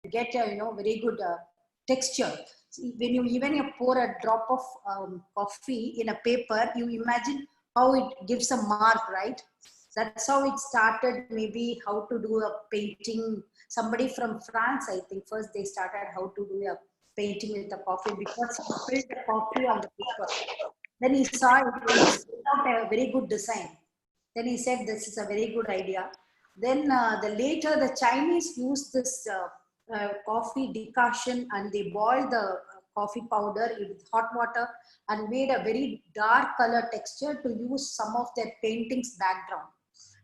get a very good texture. See, when you pour a drop of coffee in a paper, you imagine how it gives a mark, right? That's how it started. Maybe how to do a painting. Somebody from France, I think, first they started how to do a painting with the coffee because he spilled the coffee on the paper. Then he saw it out a very good design. Then he said, "This is a very good idea." Then later the Chinese used this coffee decoction and they boiled the coffee powder with hot water and made a very dark color texture to use some of their paintings background.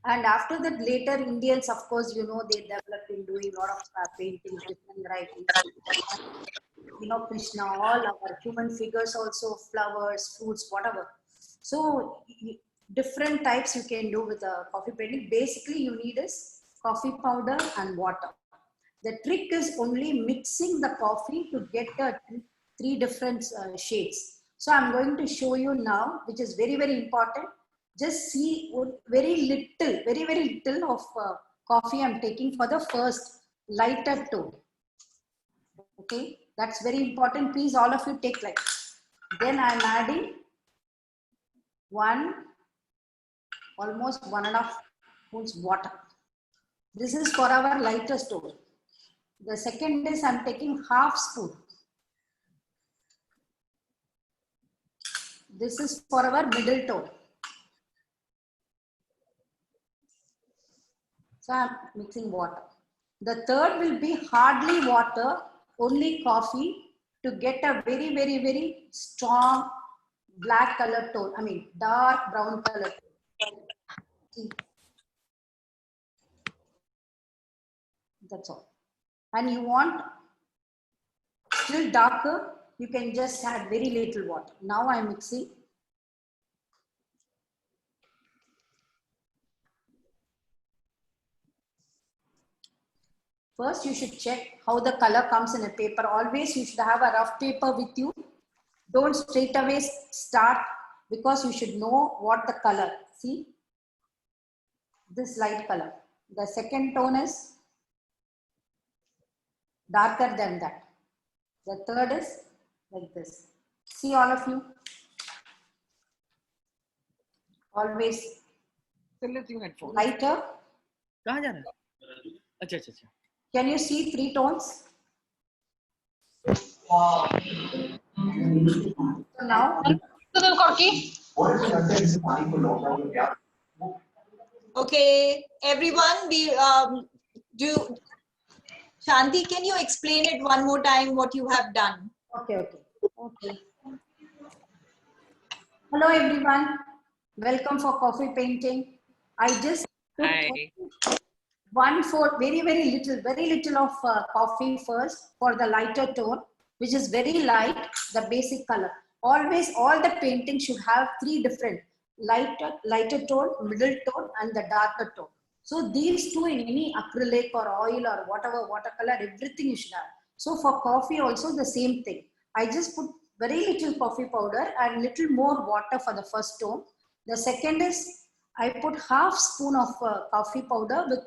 And after that, later Indians, of course, they developed in doing a lot of paintings, different varieties. Krishna, all our human figures, also flowers, fruits, whatever. So different types you can do with a coffee painting. Basically, you need is coffee powder and water. The trick is only mixing the coffee to get the three different shades. So I'm going to show you now, which is very, very important. Just see very little of coffee I'm taking for the first lighter tone. Okay, that's very important. Please, all of you take like. Then I'm adding almost 1.5 spoons water. This is for our lighter tone. The second is I'm taking half spoon. This is for our middle tone. So I'm mixing water. The third will be hardly water, only coffee to get a very, very, very strong black color tone. I mean, dark brown color tone. See. That's all. And you want still darker, you can just add very little water. Now I'm mixing. First, you should check how the color comes in a paper. Always you should have a rough paper with you. Don't straight away start because you should know what the color. See, this light color. The second tone is darker than that. The third is like this. See, all of you. Always lighter. Can you see three tones? So now. Okay, everyone, we do. Shanti, can you explain it one more time what you have done? Okay. Hello everyone, welcome for coffee painting. I just took 1/4, very little of coffee first for the lighter tone, which is very light, the basic color. Always all the paintings should have three different lighter tone, middle tone and the darker tone. So these two in any acrylic or oil or whatever watercolor, everything you should have. So for coffee also the same thing. I just put very little coffee powder and little more water for the first tone. The second is I put half spoon of coffee powder with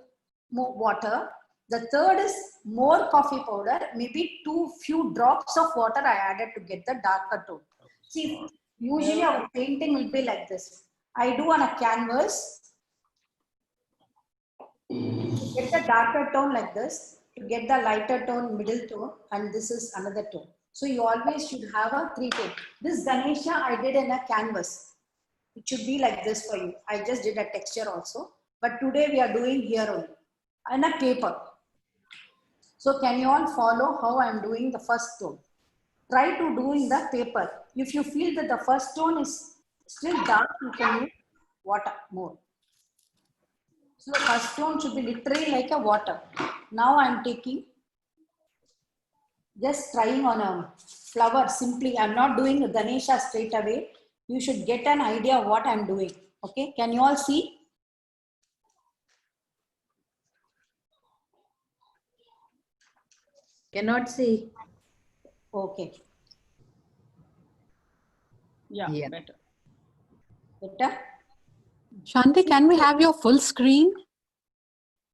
more water. The third is more coffee powder, maybe few drops of water I added to get the darker tone. See, usually our painting will be like this. I do on a canvas, get the darker tone like this, to get the lighter tone, middle tone, and this is another tone. So you always should have a three tone. This Ganesha I did in a canvas. It should be like this for you. I just did a texture also. But today we are doing here only. And a paper. So can you all follow how I am doing the first tone? Try to do in the paper. If you feel that the first tone is still dark, you can use water more. So the first tone should be literally like a water. Now I am taking, just trying on a flower simply. I am not doing a Ganesha straight away. You should get an idea of what I am doing. Okay, can you all see? Cannot see. Okay. Yeah, better. Better? Shanti, can we have your full screen?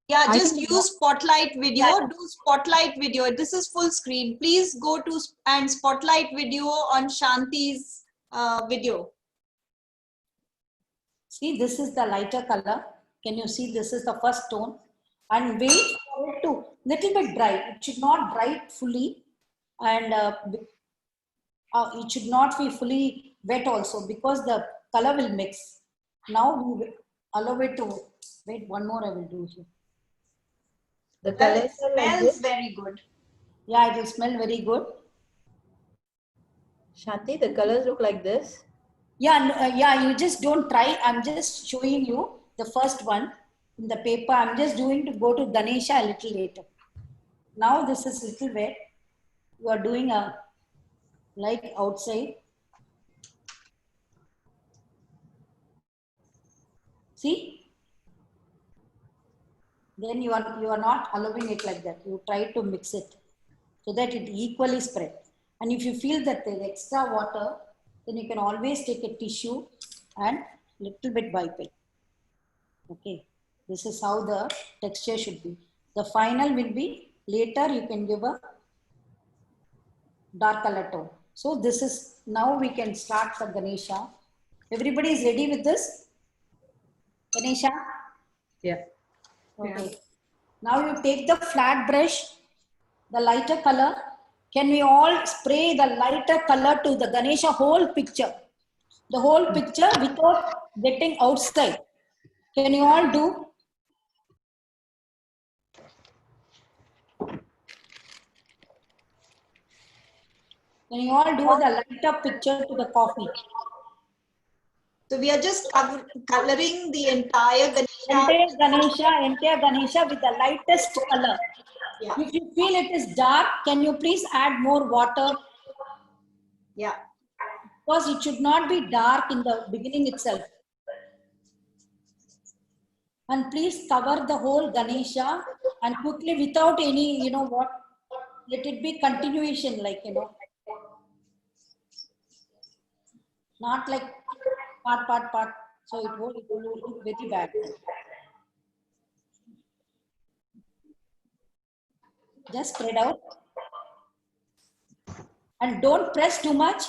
Yeah, I just think use spotlight video. Do spotlight video. This is full screen. Please go to and spotlight video on Shanti's video. see, this is the lighter color. Can you see this is the first tone? And wait for it to little bit dry. It should not dry fully, and it should not be fully wet also, because the color will mix. Now we will allow it to wait. One more I will do here. The Well, colors it are like smells this. very good. Yeah, it will smell very good. Shanti, the colors look like this. Yeah, yeah, you just don't try. I'm just showing you the first one in the paper. I'm just doing to go to Ganesha a little later. Now this is little wet. You are doing a like outside. See? Then you are not allowing it like that. You try to mix it so that it equally spread. And if you feel that there's extra water, then you can always take a tissue and little bit wipe it. Okay, this is how the texture should be. The final will be later. You can give a dark color tone. So this is, now we can start the Ganesha. Everybody is ready with this? Ganesha? Yeah. Okay. Yeah. Now you take the flat brush, the lighter color. Can we all spray the lighter color to the Ganesha whole picture? The whole picture without getting outside. Can you all do? Can you all do the lighter picture to the coffee? So we are just coloring the entire Entire Ganesha with the lightest color. Yeah. If you feel it is dark, can you please add more water? Yeah. Because it should not be dark in the beginning itself. And please cover the whole Ganesha and quickly without any, you know what, let it be continuation, like, you know, not like part. So it will look very bad. Just spread out and don't press too much.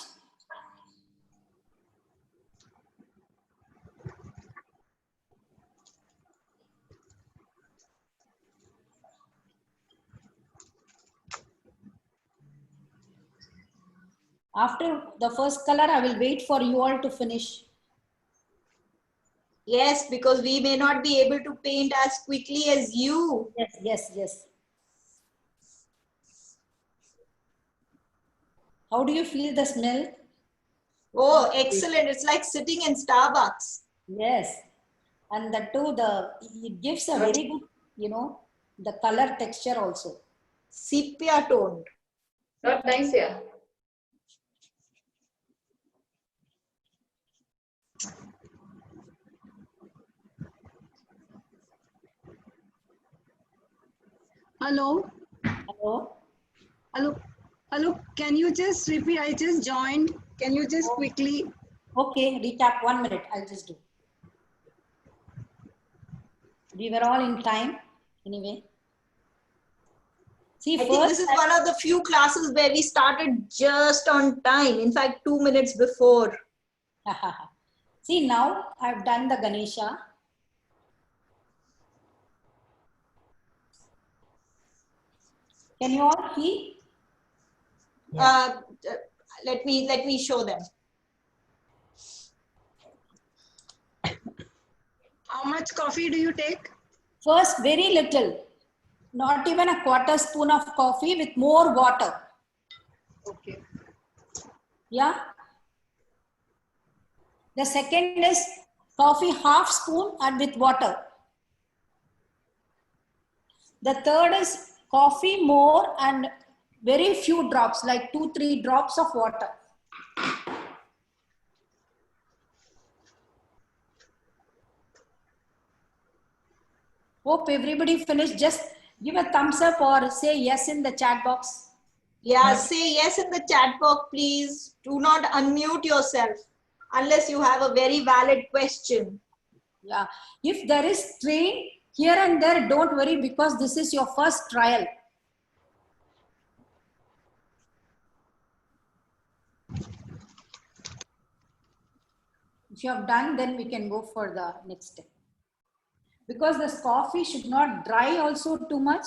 After the first color, I will wait for you all to finish. Yes, because we may not be able to paint as quickly as you. Yes. How do you feel the smell? Oh, excellent. It's like sitting in Starbucks. Yes. And that too, it gives a very good, you know, the color texture also. Sepia toned. Not nice, yeah. Hello. Can you just repeat? I just joined. Can you just quickly? Okay, recap 1 minute. I'll just do. We were all in time anyway. See, I think this is one of the few classes where we started just on time. In fact, 2 minutes before. See, now I've done the Ganesha. Can you all see? Yeah. Let me show them. How much coffee do you take? First, very little. Not even a quarter spoon of coffee with more water. Okay. Yeah. The second is coffee half spoon and with water. The third is coffee more and very few drops, like 2-3 drops of water. Hope everybody finished. Just give a thumbs up or say yes in the chat box. Yeah, say yes in the chat box, please. Do not unmute yourself unless you have a very valid question. Yeah. If there is strain, Here and there, don't worry because this is your first trial. If you have done, then we can go for the next step. Because this coffee should not dry also too much,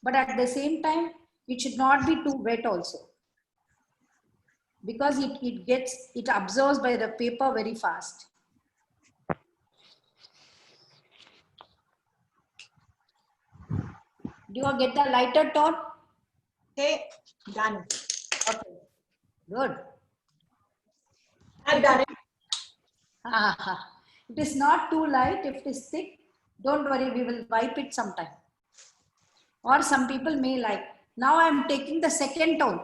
but at the same time, it should not be too wet also. Because it absorbs by the paper very fast. Do you get the lighter tone? Okay, done. Okay, good. I've done it. It is not too light. If it is thick, don't worry, we will wipe it sometime. Or some people may like. Now I am taking the second tone.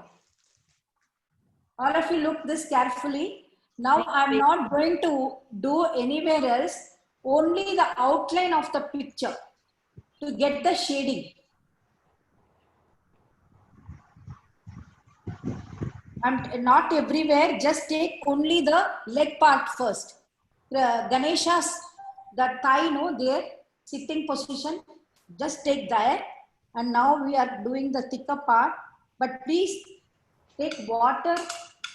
All of you look this carefully. Now I am not going to do anywhere else, only the outline of the picture to get the shading. And not everywhere, just take only the leg part first. Ganesha's, the thigh, no, there, sitting position, just take there. And now we are doing the thicker part. But please take water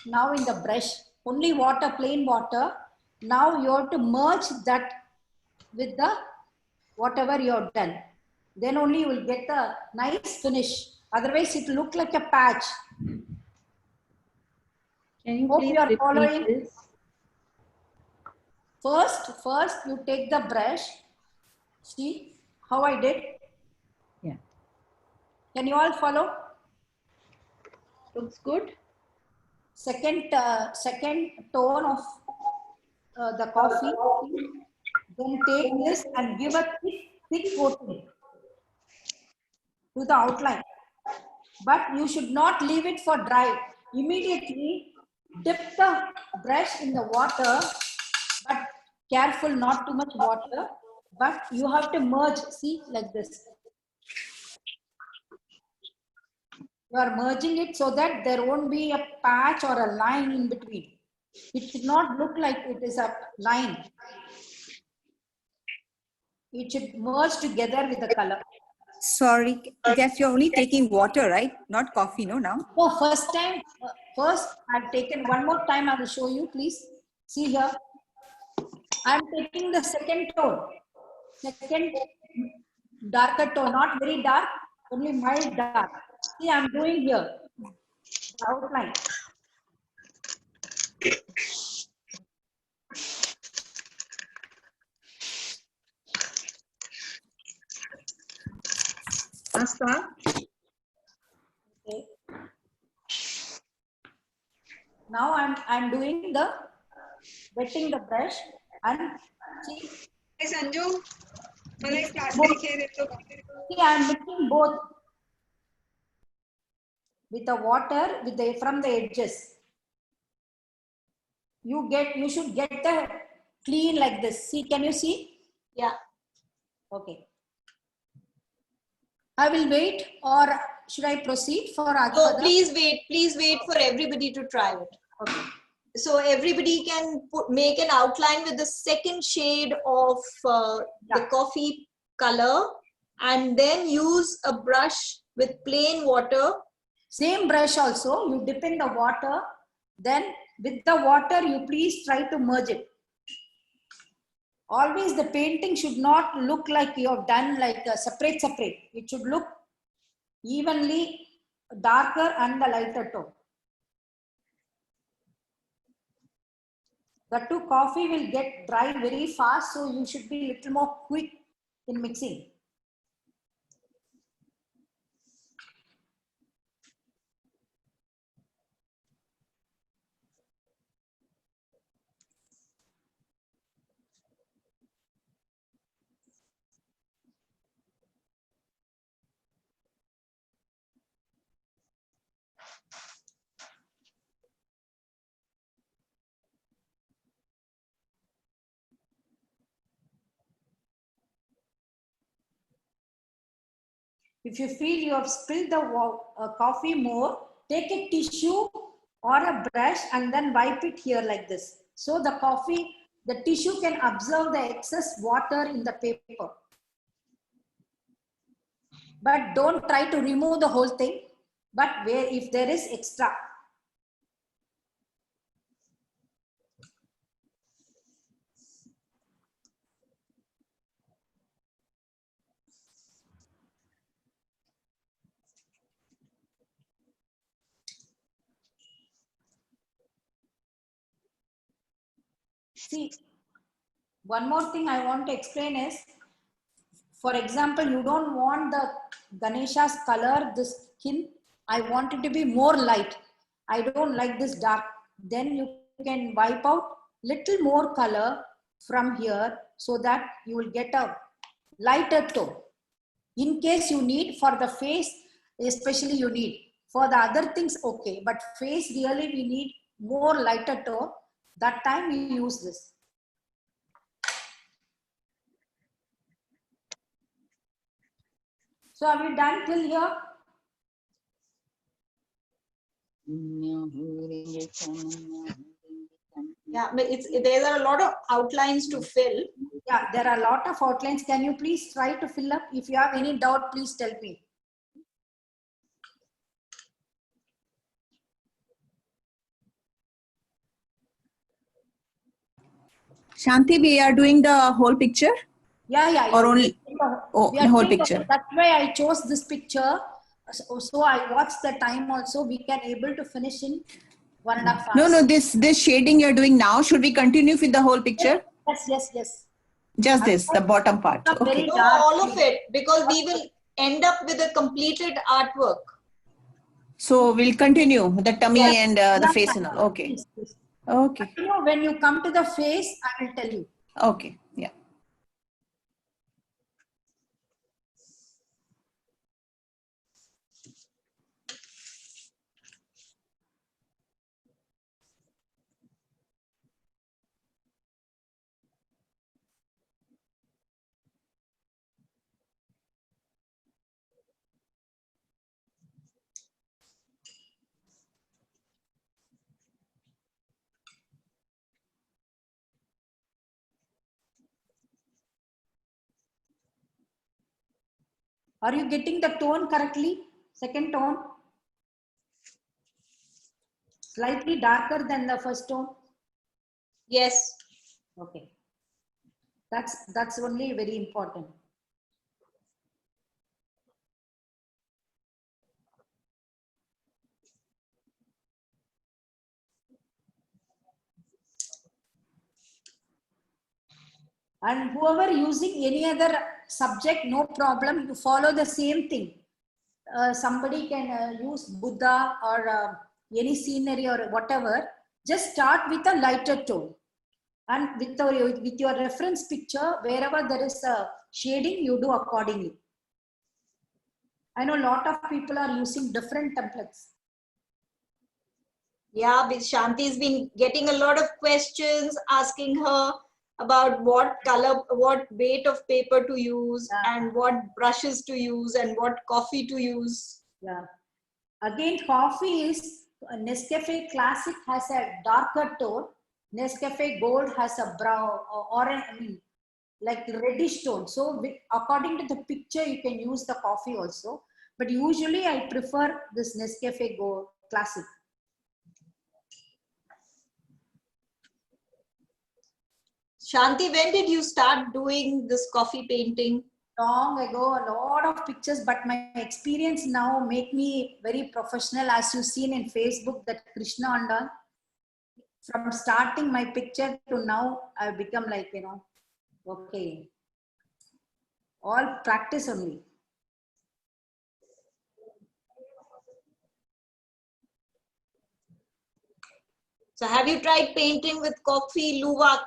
now in the brush, only water, plain water. Now you have to merge that with the whatever you have done. Then only you will get a nice finish. Otherwise, it will look like a patch. Can you Hope please you are repeat following. this? First you take the brush. See how I did? Yeah. Can you all follow? Looks good. Second tone of the coffee. Then take this and give a thick coating to the outline. But you should not leave it for dry. Immediately dip the brush in the water, but careful, not too much water. But you have to merge, see, like this. You are merging it so that there won't be a patch or a line in between. It should not look like it is a line. It should merge together with the color. Sorry, Jeff, you're only taking water, right? Not coffee, no, now? Oh, first I've taken, one more time I will show you, please. See here. I'm taking the second tone. Second darker tone, not very dark, only mild dark. See, I'm doing here. The outline. Asta, Okay. Now I'm doing the wetting the brush and see, hey Sanju, मला एक plastic हे देतो का? see I'm mixing both with the water from the edges. You should get the clean like this. See, can you see? Yeah. Okay. I will wait, or should I proceed for No, further? please wait for everybody to try it. Okay. So everybody can make an outline with the second shade of the coffee color, and then use a brush with plain water. Same brush also, you dip in the water, then with the water, you please try to merge it. Always the painting should not look like you have done like a separate. It should look evenly darker and the lighter tone. The two coffee will get dry very fast, so you should be a little more quick in mixing. If you feel you have spilled the coffee more, take a tissue or a brush and then wipe it here like this. So the tissue can absorb the excess water in the paper. but don't try to remove the whole thing. But where if there is extra, see, one more thing I want to explain is, for example, you don't want the Ganesha's color, the skin. I want it to be more light. I don't like this dark. Then you can wipe out little more color from here so that you will get a lighter tone. In case you need for the face, especially you need. For the other things, okay. But face really we need more lighter tone. That time we use this. So are we done till here? Yeah, but there are a lot of outlines to fill. Yeah, there are a lot of outlines. Can you please try to fill up? If you have any doubt, please tell me. Shanti, we are doing the whole picture Yeah. or only We are the whole doing picture? that's why I chose this picture. So I watched the time also. We can able to finish in 1.5 hours. No, this shading you're doing now, should we continue with the whole picture? Yes. Just this, the bottom part. Not very Okay. No, dark. all of it, because we will end up with a completed artwork. So we'll continue the tummy Yes. and the Yeah, face and all. Okay. please. Okay. You know, when you come to the face, I will tell you. Okay. Yeah. Are you getting the tone correctly? Second tone? Slightly darker than the first tone? Yes. Okay. That's only very important. And whoever using any other subject, no problem, you follow the same thing. Somebody can use Buddha or any scenery or whatever. Just start with a lighter tone. And with your reference picture, wherever there is a shading, you do accordingly. I know a lot of people are using different templates. Yeah, Shanti's been getting a lot of questions asking her about what color, what weight of paper to use, and what brushes to use, and what coffee to use. Yeah. Again, coffee is Nescafe Classic has a darker tone. Nescafe Gold has a brown or orange, I mean, like reddish tone. So, according to the picture, you can use the coffee also. But usually, I prefer this Nescafe Gold Classic. Shanti, when did you start doing this coffee painting? Long ago, a lot of pictures, but my experience now make me very professional. As you've seen in Facebook, that Krishna Anda, from starting my picture to now, I've become like, okay, all practice only. So have you tried painting with coffee luwak?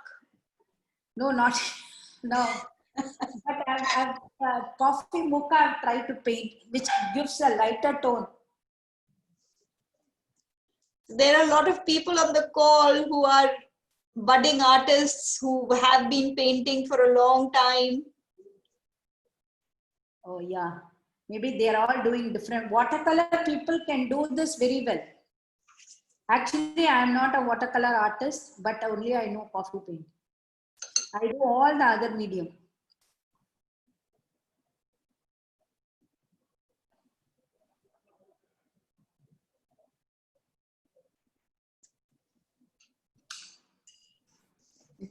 No, not, no. But I've coffee mocha I've tried to paint, which gives a lighter tone. There are a lot of people on the call who are budding artists who have been painting for a long time. Oh yeah, maybe they're all doing different. Watercolor people can do this very well. Actually, I am not a watercolor artist, but only I know coffee paint. I do all the other medium.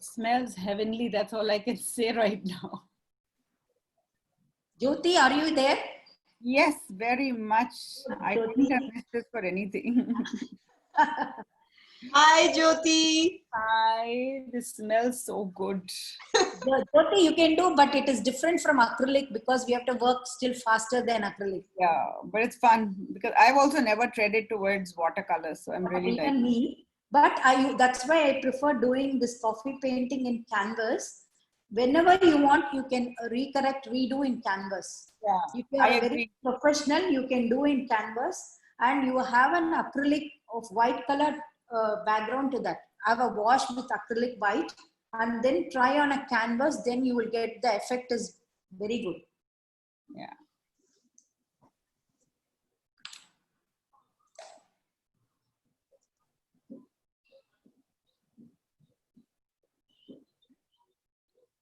smells heavenly. That's all I can say right now. Jyoti, are you there? Yes, very much. I couldn't have Jyoti. missed this for anything. Hi, Jyoti. Hi, this smells so good. Jyoti, you can do, but it is different from acrylic because we have to work still faster than acrylic. Yeah, but it's fun because I've also never treaded towards watercolors, so I'm really Even like. me, but that's why I prefer doing this coffee painting in canvas. Whenever you want, you can recorrect, redo in canvas. Yeah, If you I are very agree. professional, you can do in canvas, and you have an acrylic of white color background to that. Have a wash with acrylic white, and then try on a canvas. Then you will get the effect is very good. Yeah.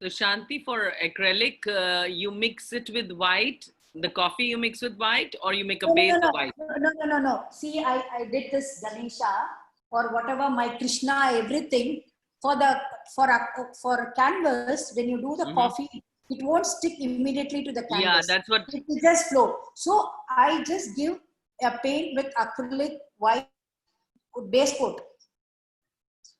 So Shanti, for acrylic, you mix it with white. The coffee you mix with white, or you make a base of white. No. See, I did this Ganesha or whatever my Krishna, everything for the for canvas. When you do the coffee, it won't stick immediately to the canvas. Yeah, that's what. It will just flow. So I just give a paint with acrylic white base coat,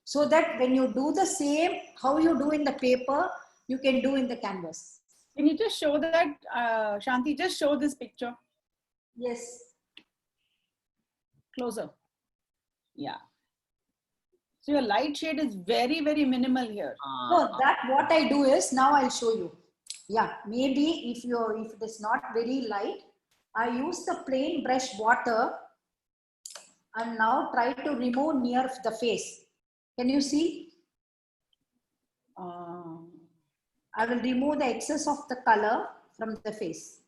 so that when you do the same how you do in the paper, you can do in the canvas. Can you just show that, Shanti? Just show this picture Yes. closer. Yeah. So your light shade is very, very minimal here. No, that what I do is, now I'll show you. Yeah, maybe if it is not very light, I use the plain brush water and now try to remove near the face. Can you see? I will remove the excess of the color from the face.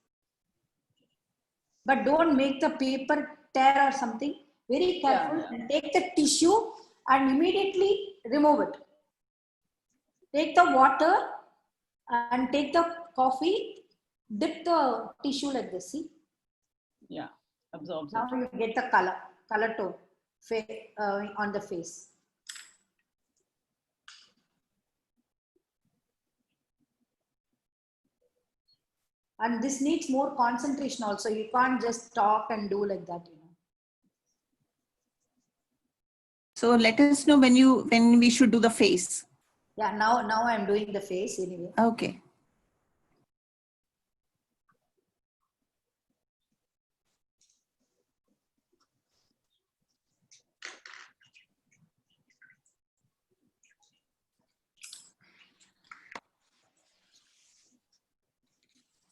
But don't make the paper tear or something. Very careful. Yeah. And take the tissue and immediately remove it. Take the water and take the coffee, dip the tissue like this, see? Yeah, absorb Now it. you get the color tone on the face. And this needs more concentration also. You can't just talk and do like that, you know. So let us know when we should do the face. Yeah, now I'm doing the face anyway. Okay.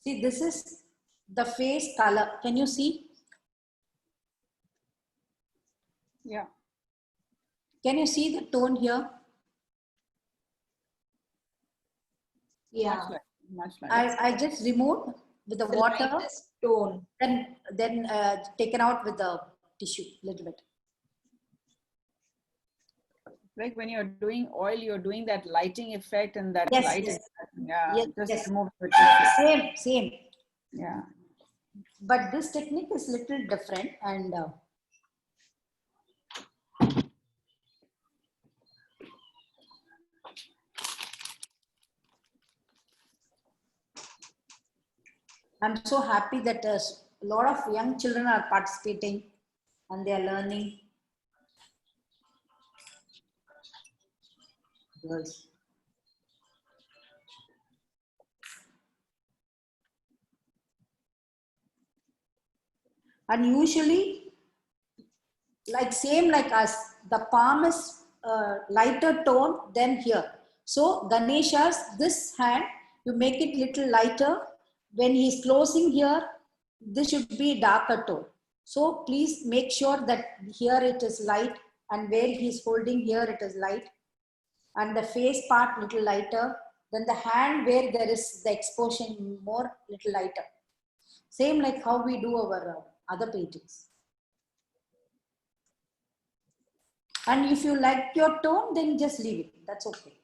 See, this is the face color. Can you see? Yeah. Can you see the tone here? Yeah. Much lighter. I just removed with the water, Lightest tone. then taken out with the tissue a little bit. Like when you're doing oil, you're doing that lighting effect and that Yes, light. yes. Yeah, Yes, just yes. remove the tissue. Same. Yeah. But this technique is little different, and I'm so happy that a lot of young children are participating and they are learning. Girls. And usually, same like us, the palm is lighter tone than here. So Ganesha's, this hand, you make it little lighter. When he's closing here, this should be darker tone. So please make sure that here it is light, and where he's holding here it is light, and the face part little lighter. Then the hand where there is the exposure more little lighter. Same like how we do our other paintings. And if you like your tone, then just leave it. That's okay.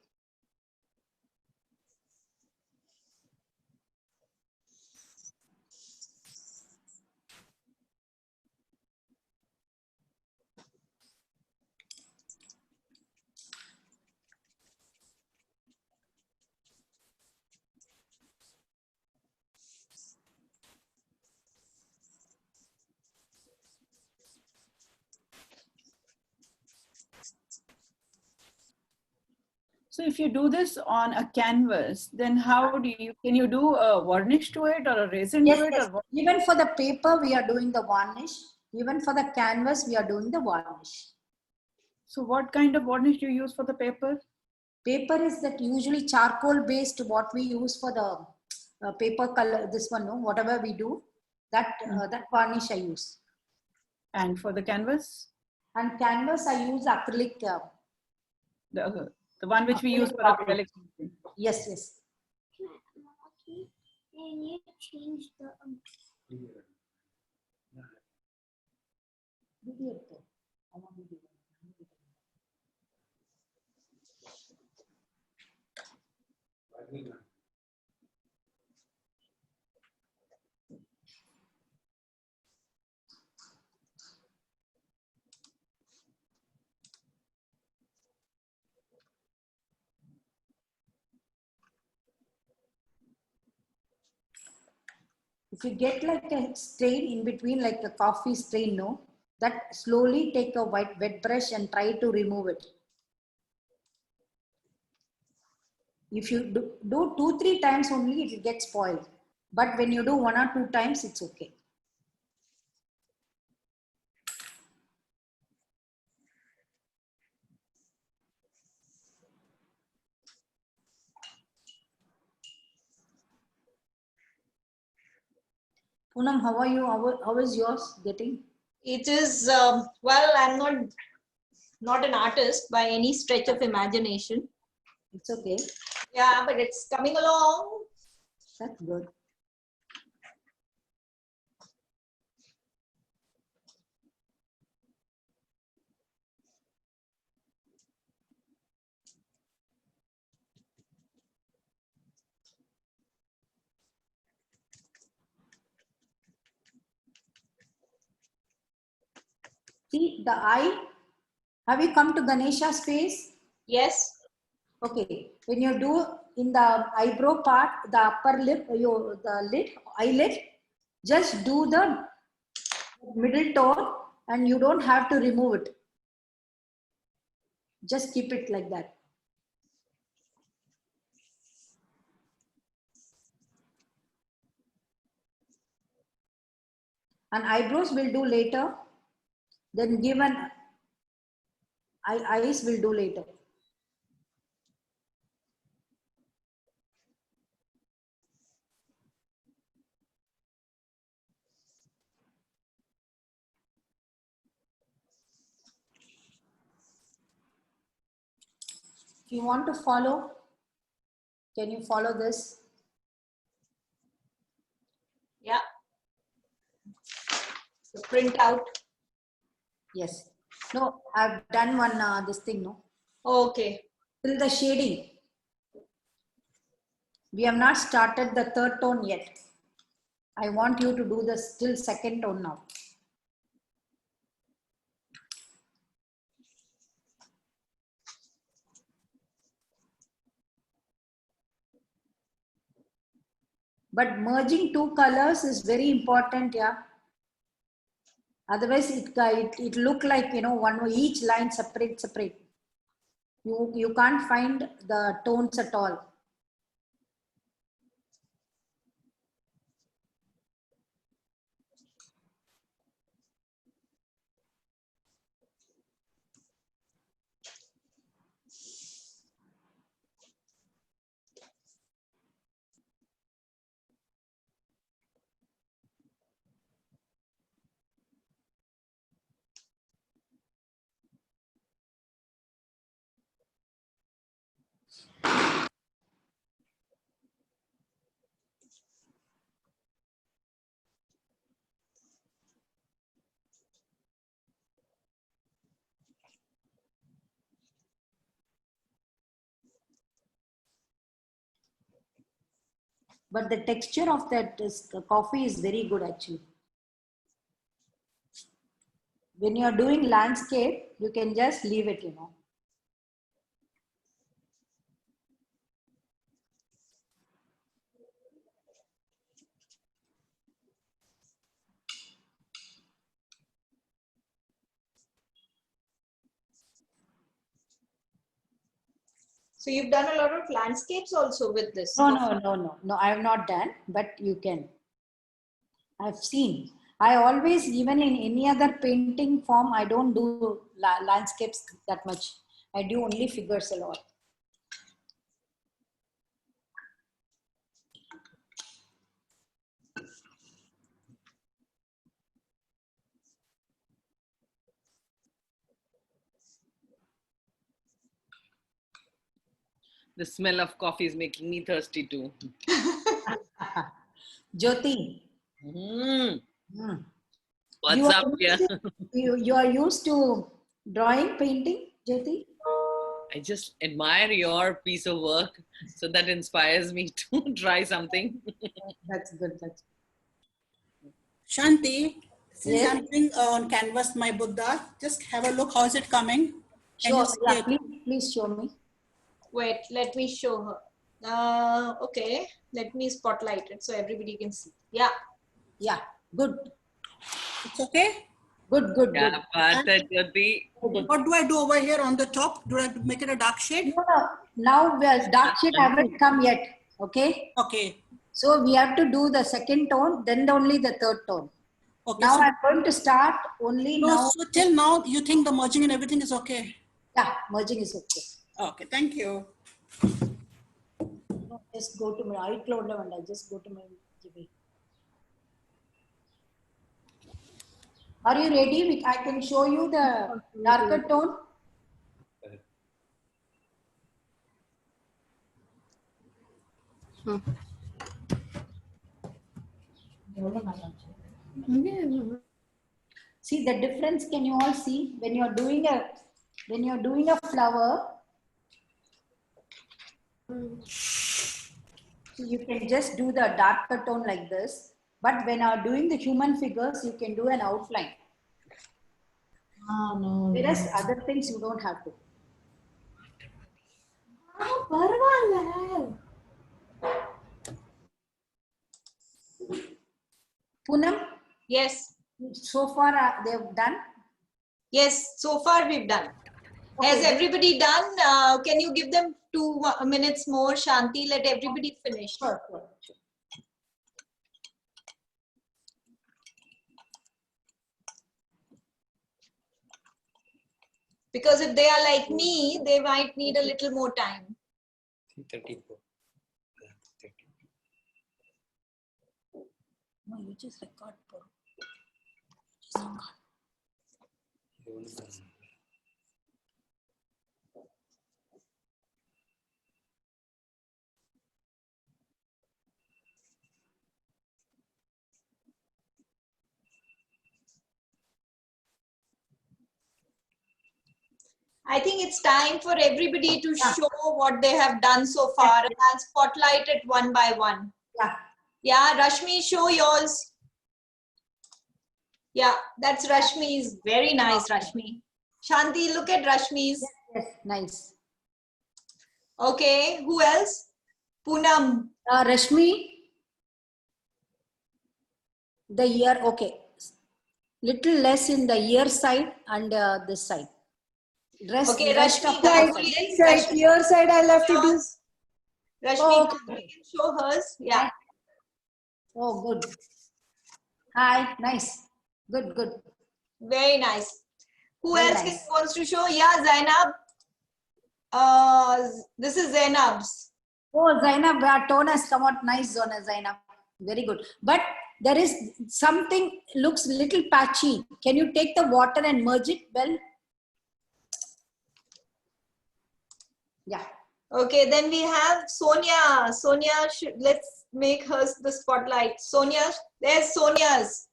So if you do this on a canvas, then how do you, can you do a varnish to it or a resin Yes, to it? yes. Or what? Even for the paper, we are doing the varnish. Even for the canvas, we are doing the varnish. So what kind of varnish do you use for the paper? Paper is that usually charcoal based, what we use for the paper color, this one, no, whatever we do, that, that varnish I use. And for the canvas? And canvas, I use acrylic. The one which we use for acrylic. Yes, yes. Can you change the If you get like a stain in between, like a coffee stain, no, that slowly take a wet brush and try to remove it. If you do 2-3 times only, it will get spoiled. But when you do 1 or 2 times, it's okay. Poonam, how are you? How is yours getting? It is, well, I'm not an artist by any stretch of imagination. It's okay. Yeah, but it's coming along. That's good. See the eye. Have you come to Ganesha's face? Yes. Okay. When you do in the eyebrow part, the upper lip, the lid, eyelid, just do the middle tone and you don't have to remove it. Just keep it like that. And eyebrows will do later. Then give an eyes will do later. If you want to follow, can you follow this? Yeah. The printout. Yes. No, I've done one this thing, no? Okay. Till the shading. We have not started the third tone yet. I want you to do the still second tone now. But merging two colors is very important, yeah. Otherwise, it look like, you know, one each line separate. You can't find the tones at all. But the texture of that coffee is very good actually. When you're doing landscape, you can just leave it, you know. So you've done a lot of landscapes also with this. No, I have not done, but you can. I've seen. I always, even in any other painting form, I don't do landscapes that much. I do only figures a lot. The smell of coffee is making me thirsty too. Jyoti, Mm. mm. What's you up are here? used to, you are used to drawing, painting, Jyoti? I just admire your piece of work. So that inspires me to try something. That's good. That's Shanti, since Yes. I'm doing on canvas my Buddha, just have a look. How is it coming? Can sure. you see Yeah, it? please show me. Wait, let me show her. Okay, let me spotlight it so everybody can see. Yeah. Yeah, good, It's okay? good. Yeah, Pata Jyoti. What do I do over here on the top? Do I have to make it a dark shade? No. Now, dark shade haven't come yet. Okay. Okay. So we have to do the second tone, then only the third tone. Okay. Now So, I'm going to start only no, now. so till now, you think the merging and everything is okay? Yeah, merging is okay. Okay, thank you. No, just go to my iCloud and I just go to my GB. Are you ready? I can show you the darker tone. See the difference. Can you all see when you're doing a flower? So you can just do the darker tone like this. But when you're doing the human figures, you can do an outline. Whereas other things you don't have to. Poonam, Yes. so far they've done. Yes. So far we've done. Has Okay. everybody done? Can you give them 2 minutes more, Shanti? Let everybody finish. Sure. Because if they are like me, they might need a little more time. 34. No, you just record. I think it's time for everybody to show what they have done so far, and I'll spotlight it one by one. Yeah. Yeah, Rashmi, show yours. Yeah, that's Rashmi's. Very nice, Rashmi. Shanti, look at Rashmi's. Yes, nice. Okay, who else? Poonam. Rashmi, the ear, okay. Little less in the ear side and this side. Okay, rest Rashmi, of the go side. again. Side, your side, I'll have to do. Rashmi, Oh, go okay. again. Show hers. Yeah. Oh, good. Hi, nice. Good. Very nice. Who Very else nice. wants to show? Yeah, Zainab. This is Zainab's. Oh, Zainab, our tone has come out nice, Zona Zainab. Very good. But there is something looks little patchy. Can you take the water and merge it well? Yeah. Okay, then we have Sonia. Sonia, let's make hers the spotlight. Sonia, there's Sonia's.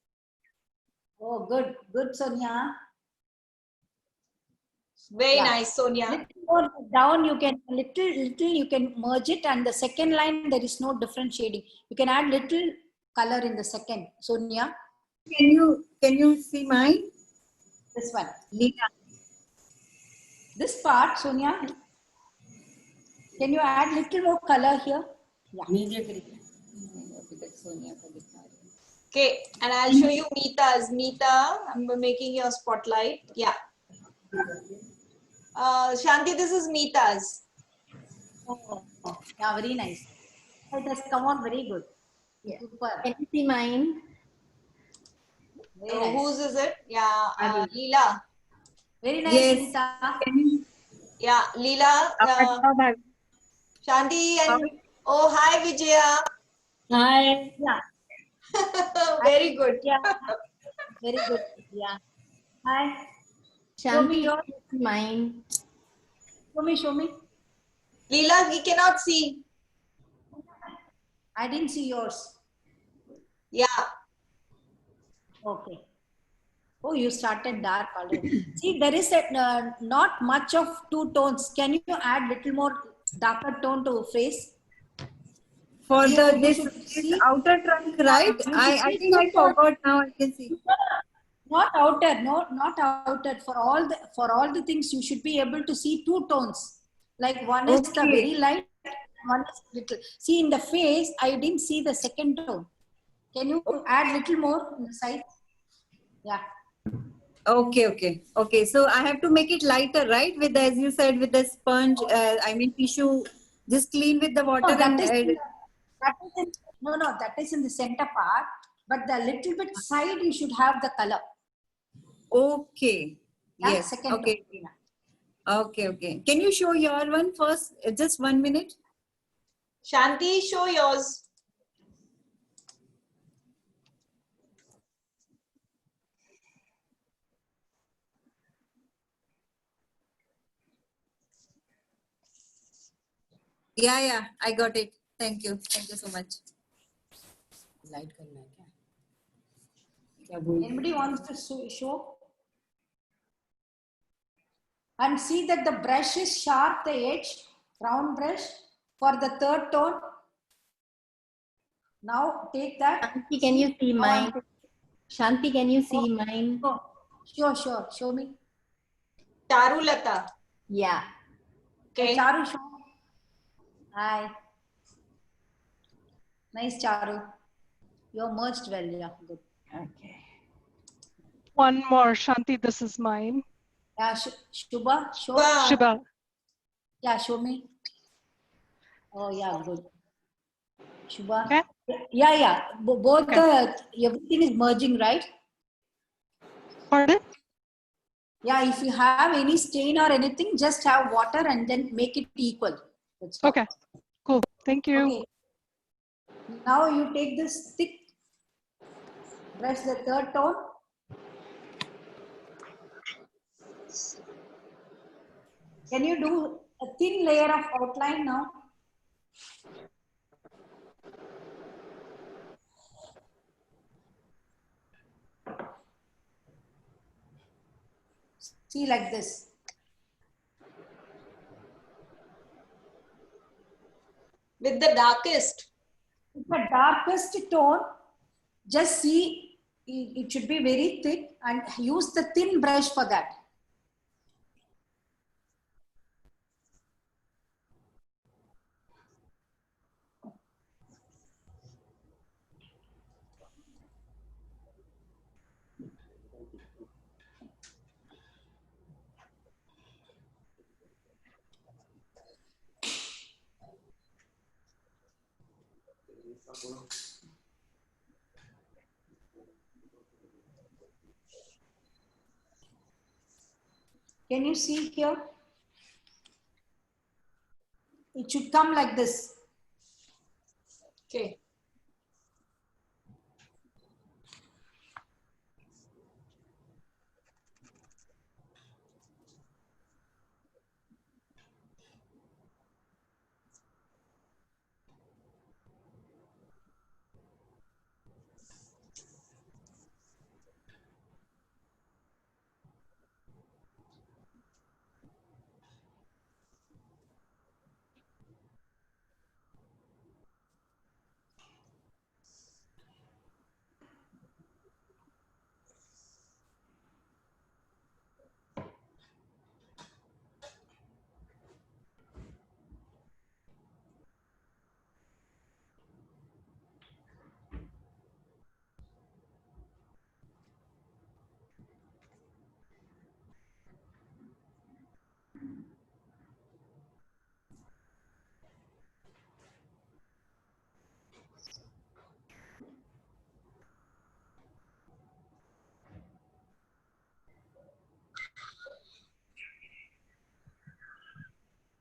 Oh, good, Sonia. Very Yeah. nice, Sonia. Little more down, you can little you can merge it, and the second line there is no different shading. You can add little color in the second. Sonia, Can you see mine? this one, Lina. this part, Sonia. Can you add little more color here? Yeah. Okay, and I'll show you Meeta's. Meeta, I'm making your spotlight. Yeah. Shanti, this is Meeta's. Oh, yeah, very nice. It has come out very good. Yeah. Super. Can you see mine? Very So whose nice. is it? Yeah, Adi. Leela. Very nice, Yes. Sunita. Can you, Yeah, Leela. how Shanti how and oh, hi Vijaya. Hi. Yeah, Very good. yeah, very good. Yeah. Hi. Show me Shanti, yours. can you see mine? Show me, show me. Leela, we cannot see. I didn't see yours. Yeah. Okay. Oh, you started dark already. See, there is a, not much of two tones. Can you add little more darker tone to face? for You, the you this, should this see. outer trunk, right? You should I see think I two tones. forgot now. I can see. Not outer, no, not outer. For all the things, you should be able to see two tones. Like one is the Okay. very light, one is little. See in the face, I didn't see the second tone. Can you add little more on the side? Yeah. Okay, okay, okay. So I have to make it lighter, right? With, as you said, with the sponge. I mean tissue. Just clean with the water No, that and is no, that is in the center part. But the little bit side, you should have the color. okay. Yeah, Yes. second Okay. tone. Yeah. Okay. Okay. Can you show your one first? Just 1 minute. Shanti, show yours. Yeah. Yeah. I got it. Thank you. Thank you so much. Light करना है क्या? क्या बोल रहे Anybody wants to show? And see that the brush is sharp, the edge, round brush for the third tone. Now take that. Shanti, can you see Now I'm mine? Shanti, can you see mine? Oh, sure. Show me. Charulata. Yeah. Okay. Charu, show me. Hi. Nice, Charu. You're merged well. Yeah, good. Okay. One more, Shanti, this is mine. Yeah, Shubha, show. Wow. Shiba. Yeah, show me. Oh, yeah, good. Shubha. Okay. Yeah. Both Okay. everything is merging, right? Pardon? Yeah, if you have any stain or anything, just have water and then make it equal. That's all. Okay. Cool. Thank you. Okay. Now you take this thick brush, the third tone. Can you do a thin layer of outline now? See like this. With the darkest. The darkest tone, just see it should be very thick and use the thin brush for that. Can you see here? It should come like this. Okay.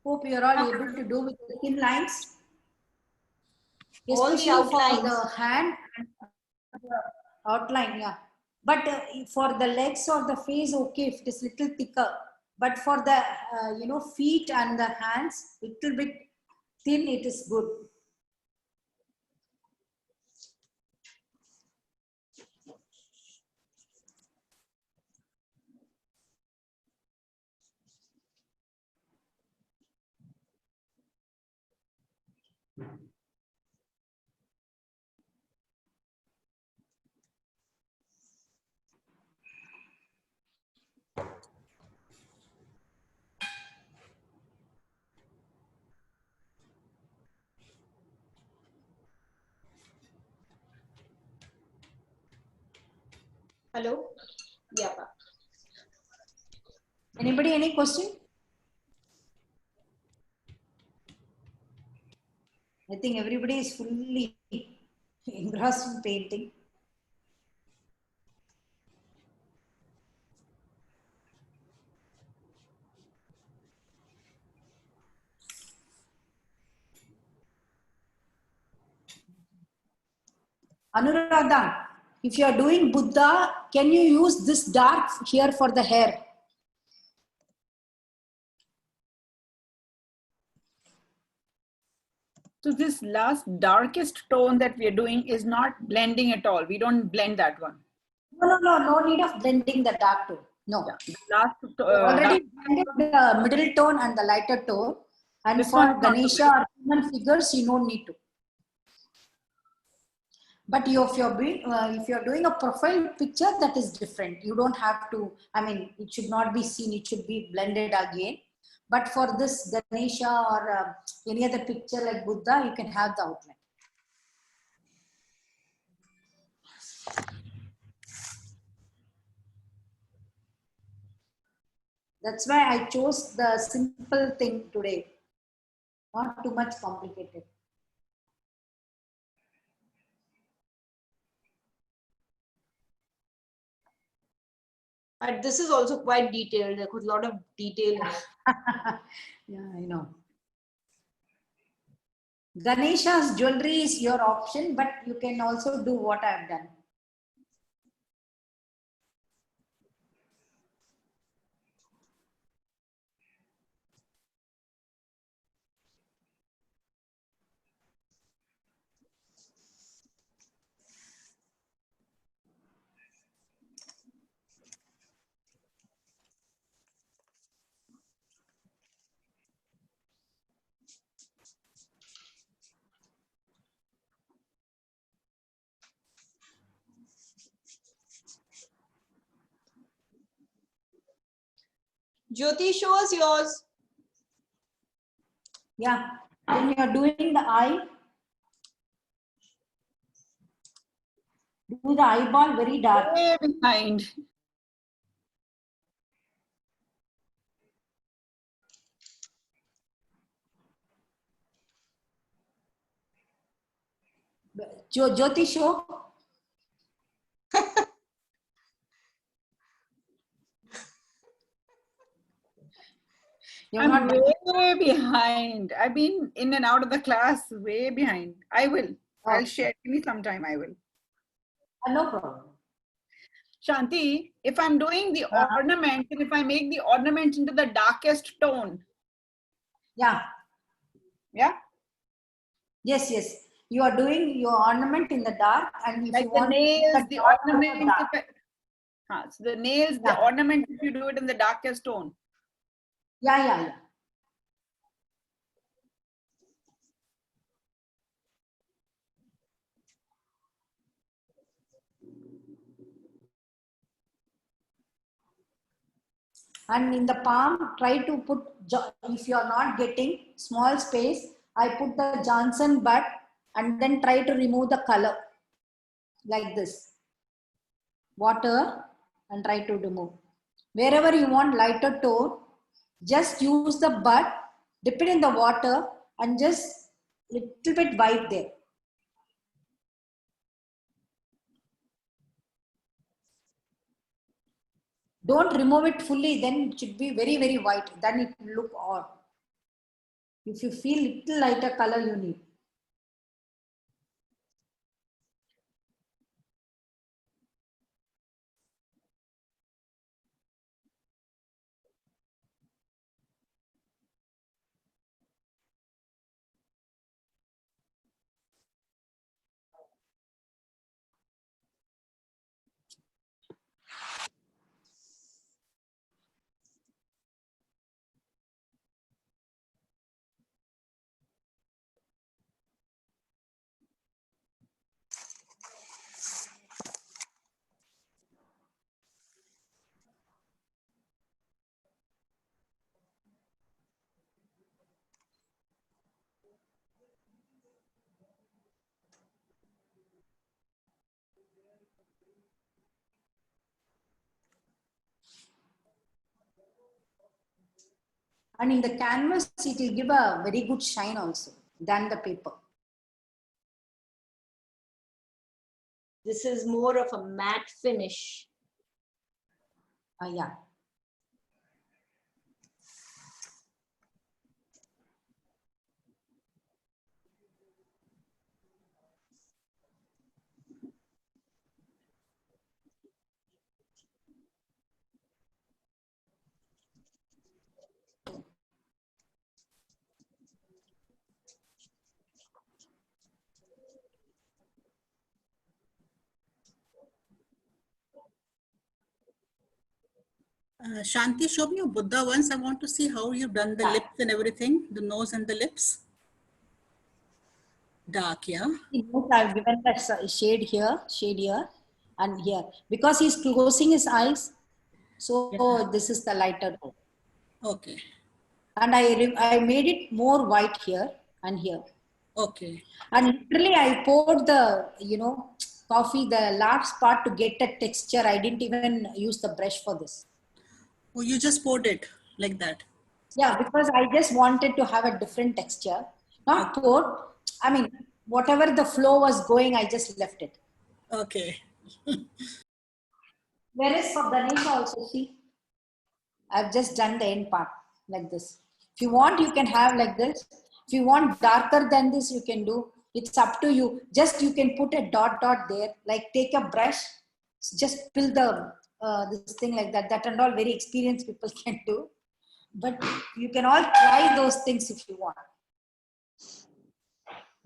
Hope you're all able to do with the thin lines. All the Especially for outlines. the hand and the outline, yeah. But for the legs or the face, okay, if it is little thicker. But for the feet and the hands, little bit thin, it is good. Hello? Yeah. Anybody, any question? I think everybody is fully engrossed in painting. Anuradha, if you are doing Buddha, can you use this dark here for the hair? So this last darkest tone that we are doing is not blending at all. We don't blend that one. No need of blending the dark tone. No. Yeah. The last already blended the middle tone and the lighter tone. And This for one is not Ganesha or human figures, you don't need to. But if you're doing a profile picture, that is different. You don't have to. I mean, it should not be seen. It should be blended again. But for this Ganesha or any other picture like Buddha, you can have the outline. That's why I chose the simple thing today. Not too much complicated. But this is also quite detailed. There was a lot of detail. Yeah, I know. Ganesha's jewelry is your option, but you can also do what I've done. Jyoti, show us yours. Yeah, when you're doing the eye, do the eyeball very dark. way behind. Jyoti, show. I'm way behind. I've been in and out of the class, way behind. I will. I'll share. Give me some time. I will. No problem. Shanti, if I'm doing the ornament, and if I make the ornament into the darkest tone. Yeah. Yeah? Yes. You are doing your ornament in the dark, and if like you the want nails, the ornament. So the nails, yeah. The ornament, if you do it in the darkest tone. Yeah. And in the palm, try to put, if you are not getting small space, I put the Johnson bud and then try to remove the color like this. Water and try to remove. Wherever you want lighter tone, just use the bud, dip it in the water and just little bit white there. Don't remove it fully, then it should be very, very white. Then it will look odd. If you feel little lighter color, you need. And in the canvas, it will give a very good shine also than the paper. This is more of a matte finish. Yeah. Shanti, show me your Buddha once. I want to see how you've done the lips and everything, the nose and the lips. Dark, yeah. I've given the shade here, and here. Because he's closing his eyes, so this is the lighter tone. Okay. And I made it more white here and here. Okay. And literally I poured the, coffee, the last part to get a texture. I didn't even use the brush for this. Oh, you just poured it like that? Yeah, because I just wanted to have a different texture. Not poured. I mean, whatever the flow was going, I just left it. Okay. Whereas for Ganesha also, see, I've just done the end part like this. If you want, you can have like this. If you want darker than this, you can do. It's up to you. Just you can put a dot there. Like take a brush, just fill the this thing like that. That and all very experienced people can do. But you can all try those things if you want.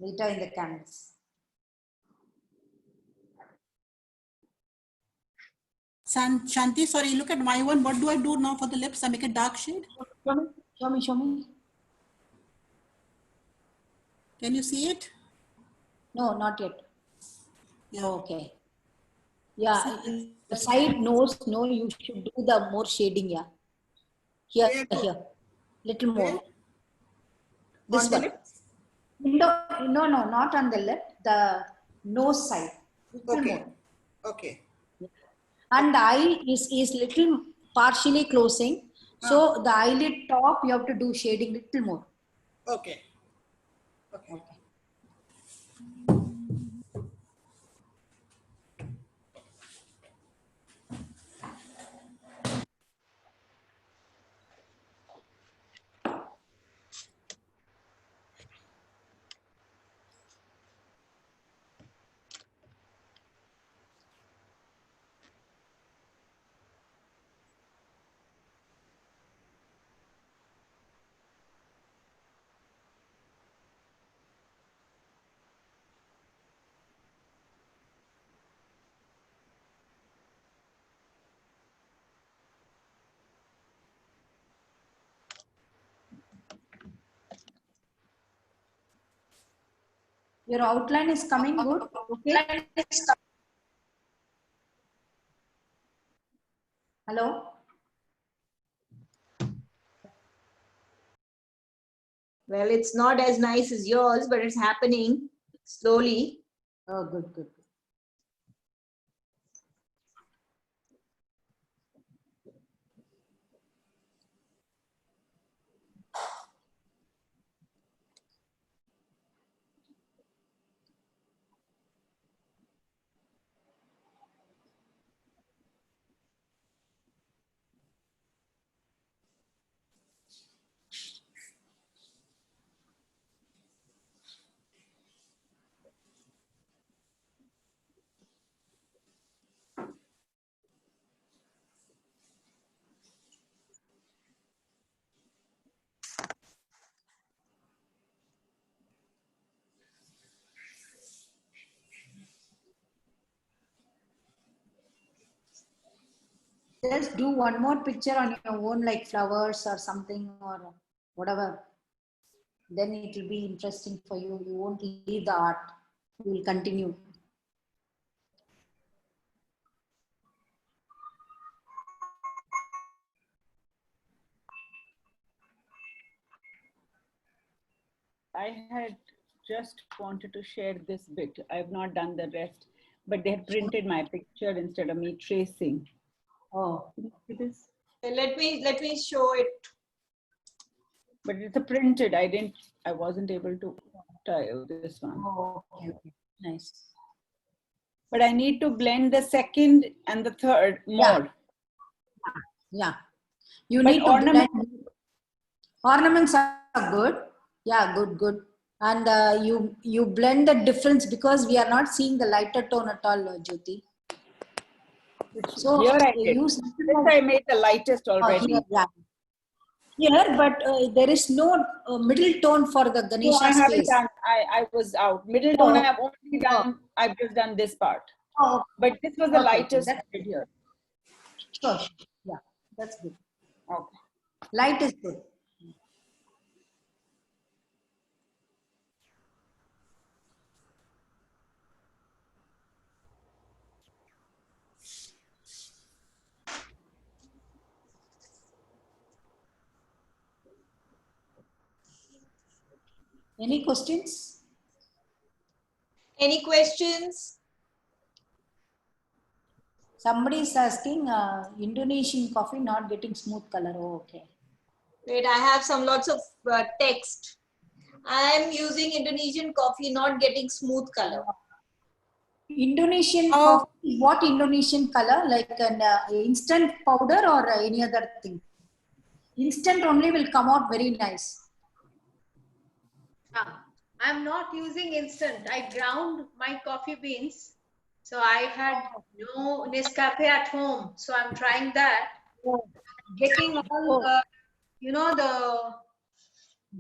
Later in the canvas. Shanti, sorry, look at my one. What do I do now for the lips? I make a dark shade? Show me. Can you see it? No, not yet. Yeah. Okay. Yeah, the side nose, no, you should do the more shading, yeah. Here, little more. This On the one. lips? No, not on the lip, the nose side. Little Okay. more. Okay. And the eye is little partially closing. So the eyelid top, you have to do shading little more. Okay. Okay. Your outline is coming good. Okay. Hello. Well, it's not as nice as yours, but it's happening slowly. Oh, good. just do one more picture on your own, like flowers or something or whatever. Then it will be interesting for you. You won't leave the art. You will continue. I had just wanted to share this bit. I have not done the rest, but they had printed my picture instead of me tracing. Oh, It is, Let me show it. but it's a printed. I wasn't able to tile this one. oh, okay, okay. Nice. But I need to blend the second and the third more. Yeah. You But need to ornament- blend. Ornaments are good. Yeah, good. And you blend the difference because we are not seeing the lighter tone at all, Jyoti. So Here I did. use This I made the lightest already. here, yeah. Here, but there is no middle tone for the No, Ganesha's I haven't face. done. I was out. Middle tone, Oh. I've only done. I've just done this part. Oh, But this was the okay, lightest that's I did here. sure. Yeah, that's good. Okay. Light is good. Any questions? Any questions? Somebody is asking Indonesian coffee not getting smooth color. Oh, okay. Wait, I have lots of text. I am using Indonesian coffee, not getting smooth color. Indonesian Oh. coffee, what Indonesian color? Like an instant powder or any other thing? Instant only will come out very nice. I'm not using instant. I ground my coffee beans. So I had no Nescafe at home. So I'm trying that. Getting all, the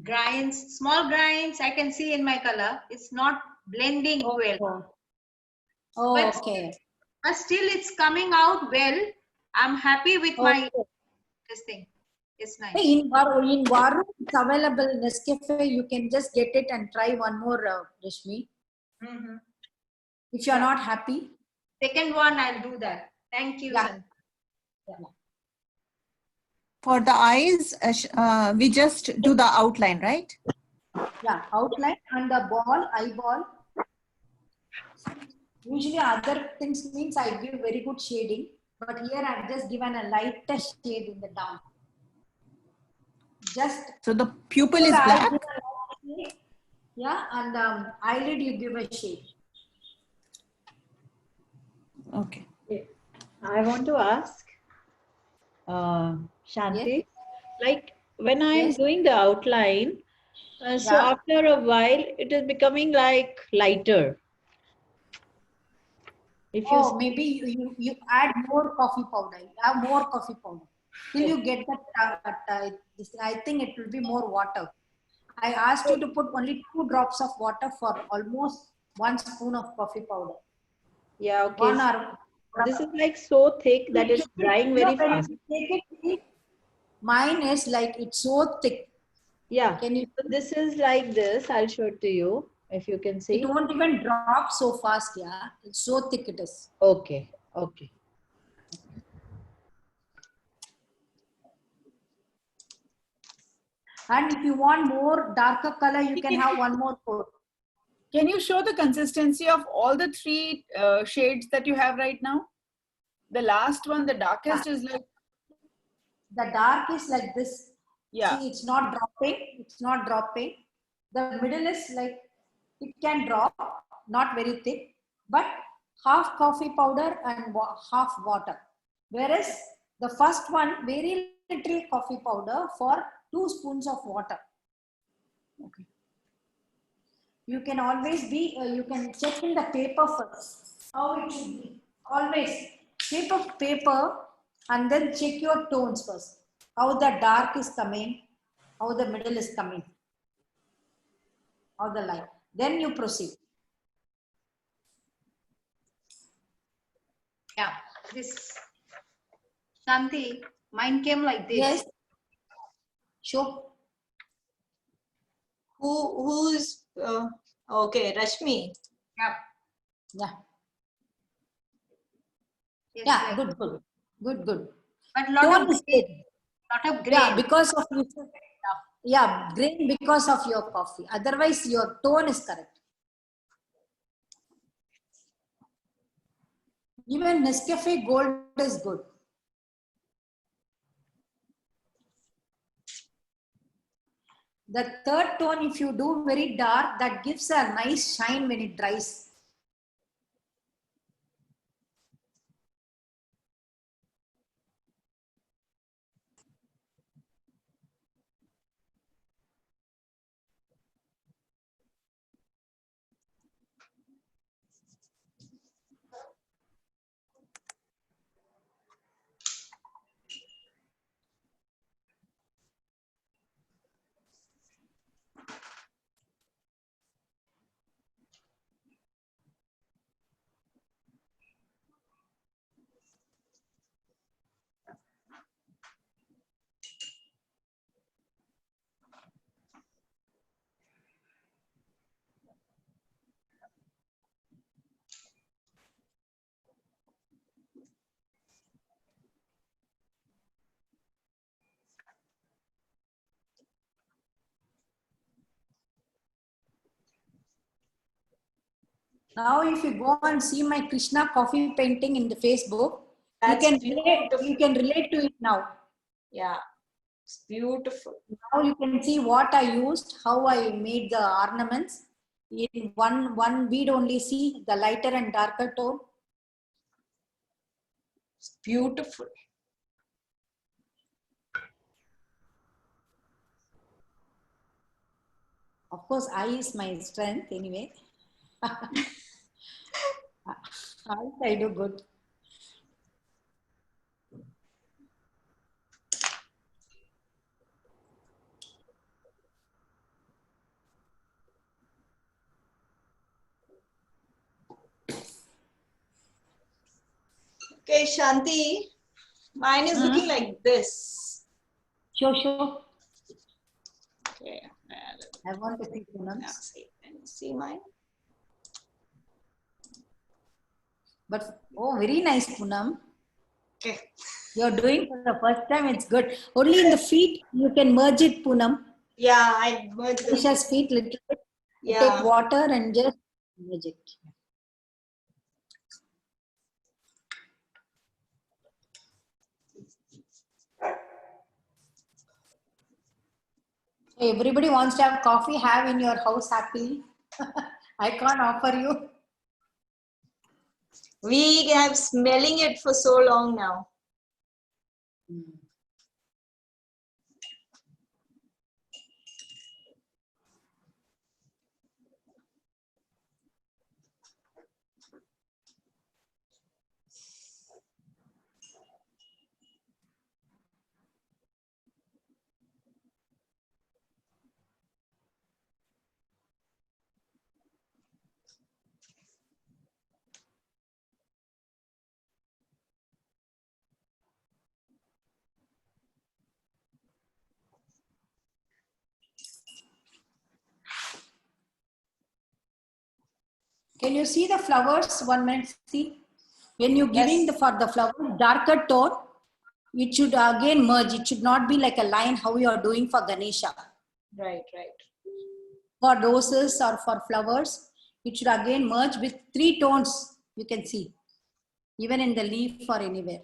grinds, small grinds, I can see in my color. It's not blending well. Oh, But okay. But still it's coming out well. I'm happy with my this thing. It's nice. Hey, in Varu, it's available Nescafe. You can just get it and try one more, Rashmi. Mhm. If you're not happy. Second one, I'll do that. Thank you. Yeah. Santhi. For the eyes, we just do the outline, right? Yeah, outline and the eyeball. Usually other things means I give very good shading, but here I've just given a lighter shade in the down. Just so the pupil is I black. give a light shade. Yeah, and eyelid you give a shade. Okay. I want to ask, Shanti, Yes. like when I am Yes. doing the outline, so Yeah. after a while it is becoming like lighter. If you Maybe you add more coffee powder. You have more coffee powder. Till you get that, I think it will be more water. I asked you to put only 2 drops of water for almost 1 spoon of coffee powder. yeah, okay. One So or this is like so thick that it's drying very when fast. you take it, mine is like it's so thick. Yeah. Can you? So this is like this. I'll show it to you if you can see. It won't even drop so fast. Yeah, it's so thick it is. Okay. Okay. And if you want more darker color, you can have one more coat. Can you show the consistency of all the 3 shades that you have right now? The last one, the darkest is like... The dark is like this. Yeah. See, it's not dropping. It's not dropping. The middle is like, it can drop, not very thick, but half coffee powder and half water. Whereas the first one, very little coffee powder for 2 spoons of water. Okay. You can always be, you can check in the paper first, how it should be. Always keep a paper and then check your tones first. How the dark is coming, how the middle is coming, how the light. Then you proceed. Yeah, this Shanti, mine came like this. Yes. Show. Who's okay, Rashmi. Yeah. Yeah. Yes, Yeah. like- Good. Good. Good. Good. But lot Tone of is grain. good. Lot of grain. Yeah, because of you. Yeah, grain because of your coffee. Otherwise, your tone is correct. Even Nescafe Gold is good. The third tone, if you do very dark, that gives a nice shine when it dries. Now, if you go and see my Krishna coffee painting in the Facebook, That's you can relate to it now. Yeah, it's beautiful. Now you can see what I used, how I made the ornaments. In one bead only, see the lighter and darker tone. It's beautiful. Of course, eye is my strength anyway. I do good. Okay, Shanti, mine is looking like this. Sure. Okay. I want to see Poonam. See mine? But, oh, very nice, Poonam. Okay. You're doing for the first time, it's good. Only in the feet, you can merge it, Poonam. Yeah, I merged them. Isha's feet little bit. Yeah. Take water and just merge it. Everybody wants to have coffee, have in your house happily. I can't offer you. We have smelling it for so long now. Can you see the flowers? 1 minute, see. When you're giving for the flowers darker tone, it should again merge. It should not be like a line how you are doing for Ganesha. Right. For roses or for flowers, it should again merge with 3 tones, you can see. Even in the leaf or anywhere.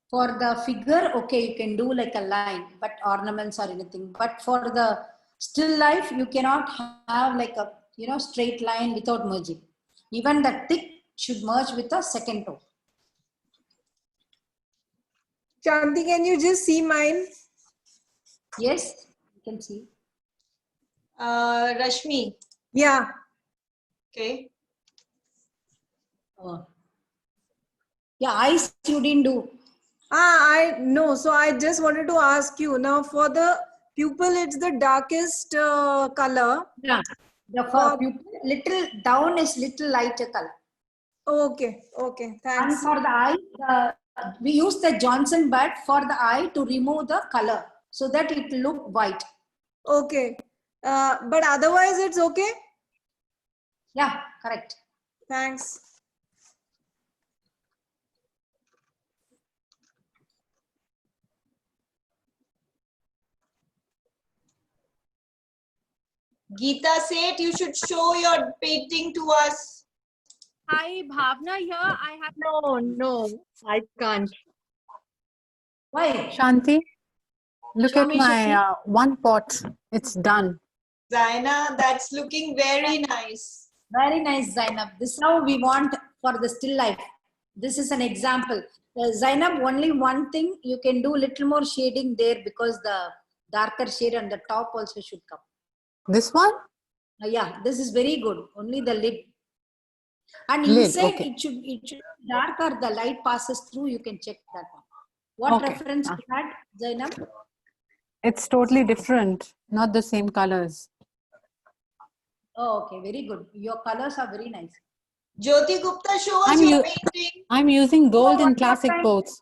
For the figure, okay, you can do like a line, but ornaments or anything. But for the still life, you cannot have like a straight line without merging. Even the thick should merge with a second tone. Shanti, can you just see mine? Yes, you can see. Rashmi. Yeah. Okay. Yeah, eyes you didn't do. I know. So I just wanted to ask you now for the pupil, it's the darkest color. Yeah. The pupil, little down is little lighter color. Okay. Thanks. And for the eyes, we use the Johnson bud for the eye to remove the color so that it look white. Okay. But otherwise it's okay? Yeah, correct. Thanks. Geeta Seth, you should show your painting to us. Hi, Bhavna here. I have No, I can't. Why? Shanti, look Show at me, my one pot. It's done. Zaina, that's looking very nice. Very nice, Zainab. This is how we want for the still life. This is an example. Zainab, only one thing, you can do little more shading there because the darker shade on the top also should come. This one? Yeah, this is very good. Only the lid. And Lid, inside okay. it should darker, the light passes through, you can check that one. What Okay. reference you had, Zainab? It's totally different, not the same colors. Oh, okay, very good. Your colors are very nice. Jyoti Gupta, show us your painting. I'm using gold One and classic more time. boats.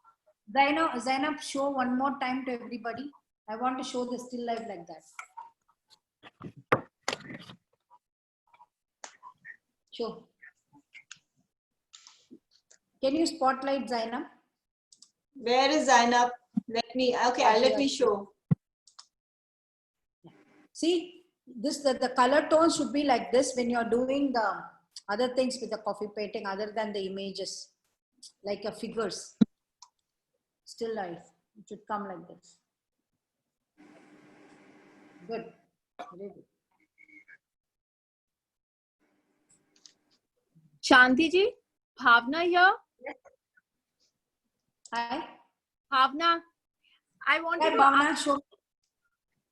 Zainab, show one more time to everybody. I want to show the still life like that. Show. Can you spotlight Zainab? Where is Zainab? Let me show. See, this the color tone should be like this when you're doing the other things with the coffee painting other than the images, like a figures. Still life. It should come like this. Good. Very good. Shanti ji, Bhavna here. Hi. Bhavna, I wanted Hi, to Bhavna, ask. show.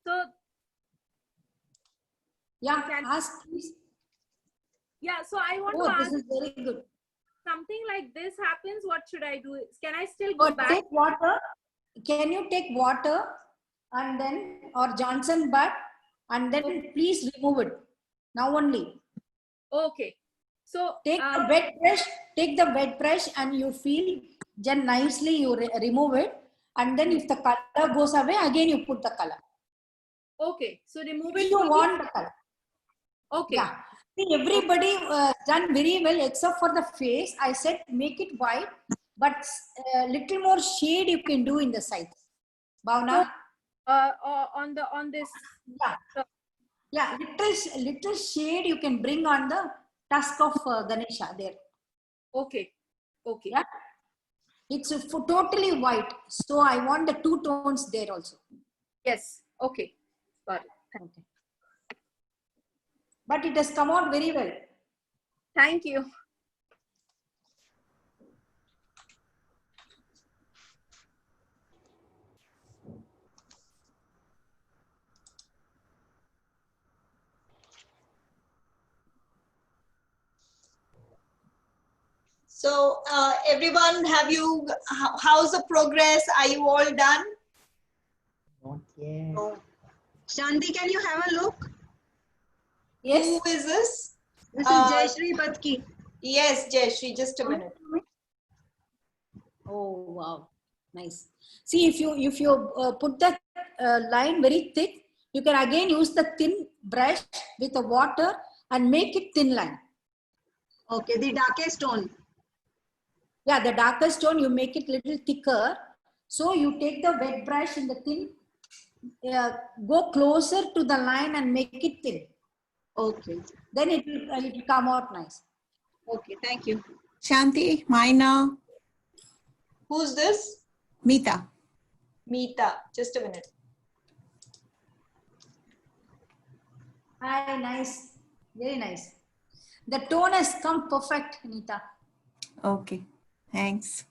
So, Yeah, ask please. yeah, so I want Oh, to this ask is very good. something like this happens. What should I do? Can I still go back? Take water. Can you take water and then, or Johnson bud, and then please remove it. Now only. Okay. So Take the wet brush and you feel then nicely you remove it, and then if the color goes away, again you put the color. Okay, so remove If it. you from want the- the color. Okay. Yeah. See, everybody done very well except for the face. I said make it white, but little more shade you can do in the sides. Bhavna? On this. Yeah, little shade you can bring on the tusk of Ganesha there. Okay. Okay. Yeah. It's totally white. So I want the two tones there also. Yes. Okay. Got it. Okay. But it has come out very well. Thank you. So everyone, how's the progress? Are you all done? Not yet. Shanti, can you have a look? Yes. Who is this? This is Jayashree Patki. Yes, Jayashree, just a minute. Oh, wow. Nice. See, if you put that line very thick, you can again use the thin brush with the water and make it thin line. Okay, the darkest tone. Yeah, the darkest tone, you make it little thicker. So you take the wet brush in the thin, go closer to the line and make it thin. Okay. Then it will come out nice. Okay, thank you. Shanti, Maina, Who's this? Meeta. Meeta. Just a minute. Hi, nice. Very nice. The tone has come perfect, Anita. Okay, thanks.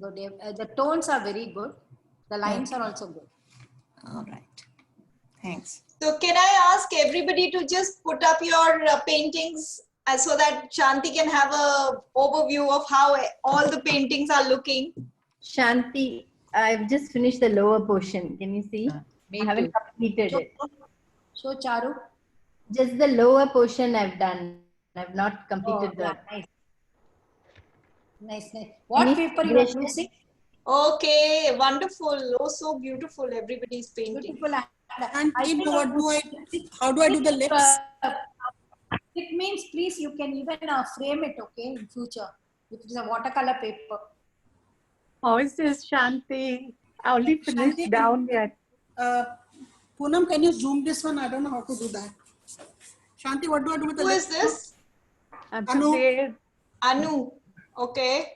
Good. The tones are very good. The lines are also good. All right. Thanks. So can I ask everybody to just put up your paintings so that Shanti can have a overview of how all the paintings are looking? Shanti, I've just finished the lower portion. Can you see? I haven't completed it. So Charu? Just the lower portion I've done. I've not completed the. Nice. Nice, nice. What Any paper you are suggestions? using? Okay, wonderful. Oh, so beautiful. Everybody's painting. Beautiful. And how do I do the lips? It means, please, you can even frame it, okay, in future. If it is a watercolor paper. How is this, Shanti? I only finished Shanti, down yet. Poonam, can you zoom this one? I don't know how to do that. Shanti, what do I do with the Who lips? is this? Anu. Anu. Okay.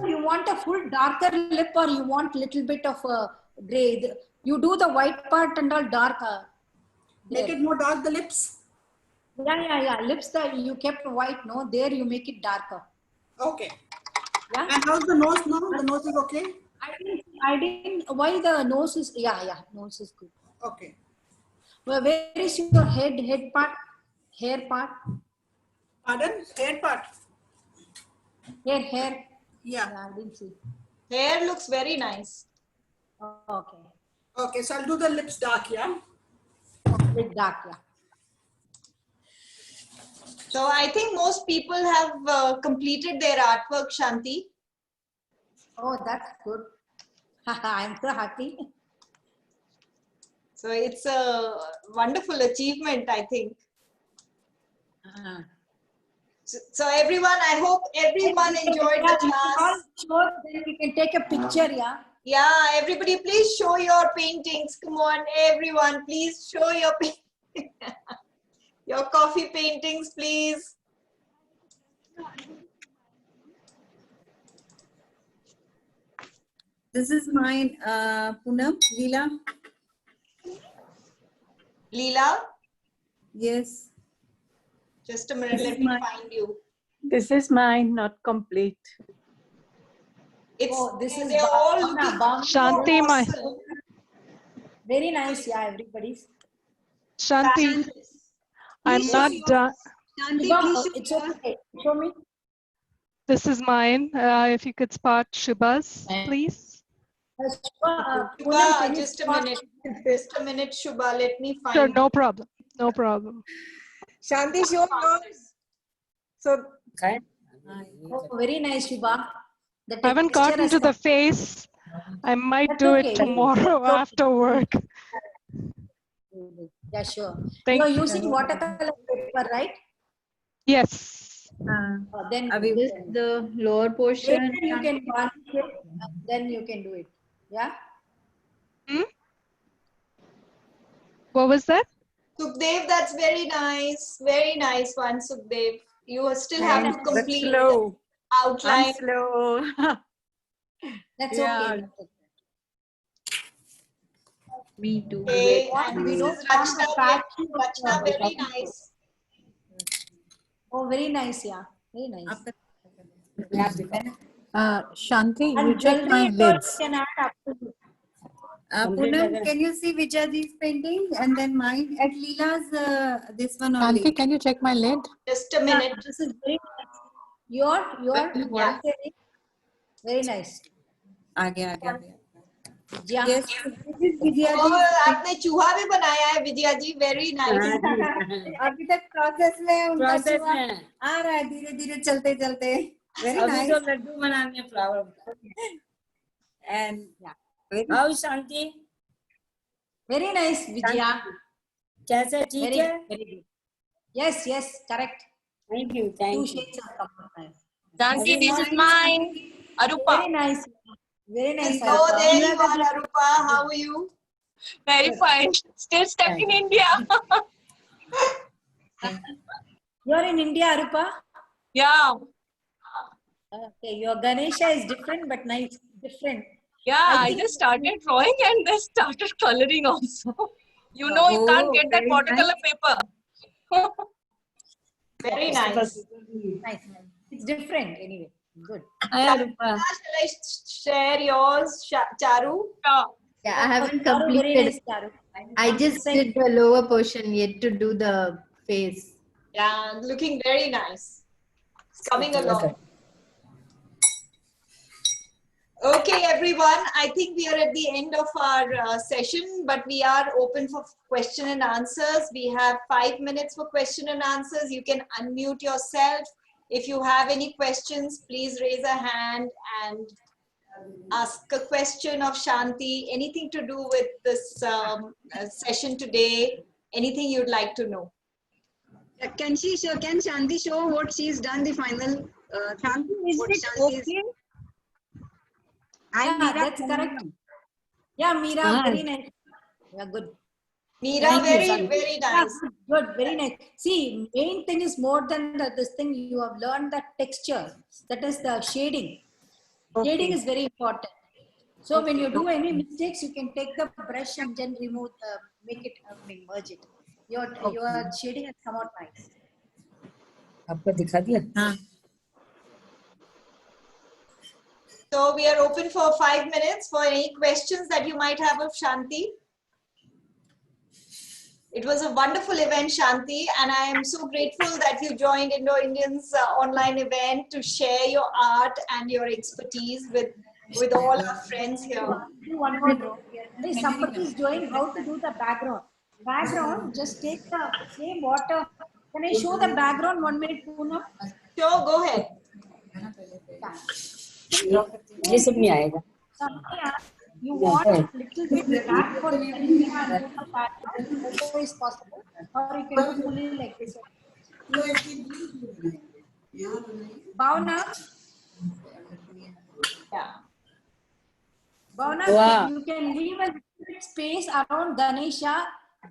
You want a full darker lip or you want little bit of a gray? You do the white part and all darker. Make it more dark, the lips? Yeah. Lips that you kept white, no? There you make it darker. Okay. Yeah. And how's the nose now? The nose is okay? I didn't, why the nose is, yeah, nose is good. Okay. Well, where is your head part, hair part? Pardon? Hair part? Hair. Yeah. I didn't see. Hair looks very nice. Okay. Okay, so I'll do the lips dark, yeah? Lip dark, yeah. So I think most people have completed their artwork, Shanti. Oh, that's good. I'm so happy. So it's a wonderful achievement, I think. So everyone, I hope everyone enjoyed the class. Sure, then we can take a picture, yeah? Yeah, everybody please show your paintings. Come on, everyone, please show your your coffee paintings, please. This is mine, Poonam, Leela. Leela? Yes. Just a minute, let me find you. This is mine, not complete. It's, this is they're all looking Shanti, my very nice, yeah, everybody's. Shanti, I'm not done. It's okay. Show me. This is mine. If you could spot Shubha's, please. Shubha, just a minute. Just a minute, Shubha. Let me find. Sure, no problem. No problem. Shanti, show yours. So, oh, very nice, Shubha. I haven't gotten to the face. I might do it tomorrow after work. Yeah, sure. Thank You're you. using watercolor paper, right? Yes. Then This the lower portion. later you can varnish it, then you can do it. Yeah? What was that? Sukhdev, that's very nice. Very nice one, Sukhdev. You still have to complete slow. the outline. I'm slow. That's Yeah. okay. Me too. Okay, What and we this don't is want the patch. Rachna, very nice. Oh, very nice, yeah. Very nice. Shanti, And you check my jewelry you lids. can add up to. Poonam, can you see Vijayaji's painting and then mine? At Leela's, this one only. Shanti, can you check my lid? Just a minute. This is very nice. Your Yeah. very nice. आगे. Yeah. Yes, this is Vijaya और ji. आपने चूहा भी बनाया है विजया जी, very nice. अभी तक process में है उनका चूहा आ रहा है धीरे-धीरे चलते very nice. अभी तो लड्डू बनाने flower. And How Shanti? Very nice, Vijaya. कैसे ठीक है? Very good. Yes, correct. Thank you. Two shades of color. Shanti, this is mine. Arupa. Very nice. Very nice. Oh, there you are, Arupa. How are you? Very fine. Still stuck in India. You're in India, Arupa? Yeah. Okay, your Ganesha is different, but nice. Different. Yeah, I just started drawing and then started coloring also. You know, you can't get that watercolor paper. Very nice. Nice. It's different anyway. Good. Shall I share yours, Charu? Yeah, I haven't Charu, very completed. nice, Charu. I just did the lower portion yet to do the face. Yeah, looking very nice. It's coming along. Okay, everyone. I think we are at the end of our session, but we are open for question and answers. We have 5 minutes for question and answers. You can unmute yourself. If you have any questions, please raise a hand and ask a question of Shanti, anything to do with this session today, anything you'd like to know. Can Shanti show what she's done, the final? Shanti, is it okay? Yeah, that's correct. Yeah, Meera, very nice. Yeah, good. Meera, very, very nice. Yeah, good, very nice. See, main thing is more than this thing, you have learned the texture. That is the shading. Okay. Shading is very important. So when you do any mistakes, you can take the brush and then remove, make it, merge it. Your shading has come out nice. आपको दिखा दिया? So we are open for 5 minutes for any questions that you might have of Shanti. It was a wonderful event, Shanti, and I am so grateful that you joined Indo-Indians online event to share your art and your expertise with all our friends here. One more. Somebody is doing how to do the background. Background, just take the same water. Can I show the background 1 minute, Poonam? Sure, go ahead. ये सब नहीं आएगा. You want a little bit back for the is possible, or you can do fully like this. Bhavna? Yeah. Bhavna, Wow. you can leave a little bit space around Ganesha,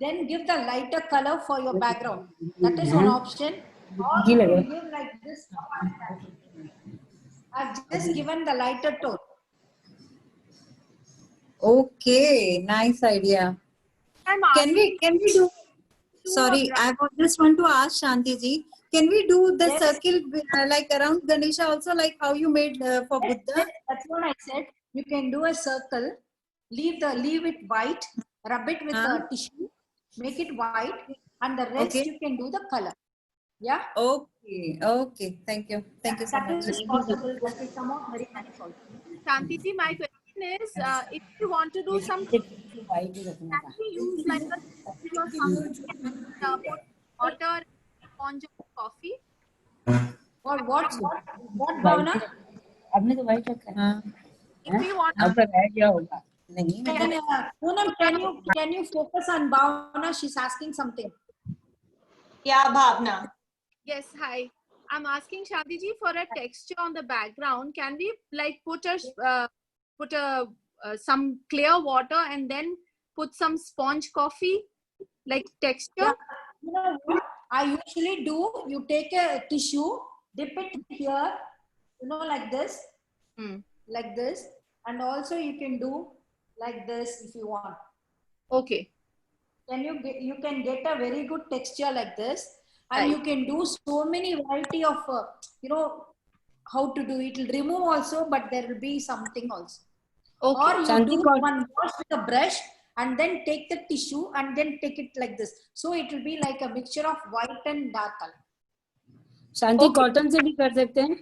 then give the lighter color for your background. That is one option. Or you can give like this. I've just given the lighter tone. Okay, nice idea. Can we do? Sorry, I just want to ask Shanti ji. Can we do the circle like around Ganesha also, like how you made for Buddha? That's what I said. You can do a circle. Leave it white. Rub it with a tissue. Make it white, and the rest you can do the color. Yeah. Okay. Okay. Thank you. Thank you so much. That is possible. That will come out very nice also. Shanti ji, my question is, if you want to do some, can we use like a or something, put water, sponge of coffee? Or what, Bhavna? आपने तो white रखा है. If you want, आपका रह गया होगा. नहीं. Poonam, can you focus on Bhavna? She's asking something. Yeah, Bhavna. Yes, hi. I'm asking Shanti ji for a texture on the background. Can we like put some clear water and then put some sponge coffee like texture? Yeah. You know what I usually do? You take a tissue, dip it here, like this, like this, and also you can do like this if you want. Okay. You can get a very good texture like this, and you can do so many variety of how to do it. It'll remove also, but there will be something also. Okay. Or you do one wash with a brush and then take the tissue and then take it like this. So it will be like a mixture of white and dark color. Shanti cotton से भी कर सकते हैं.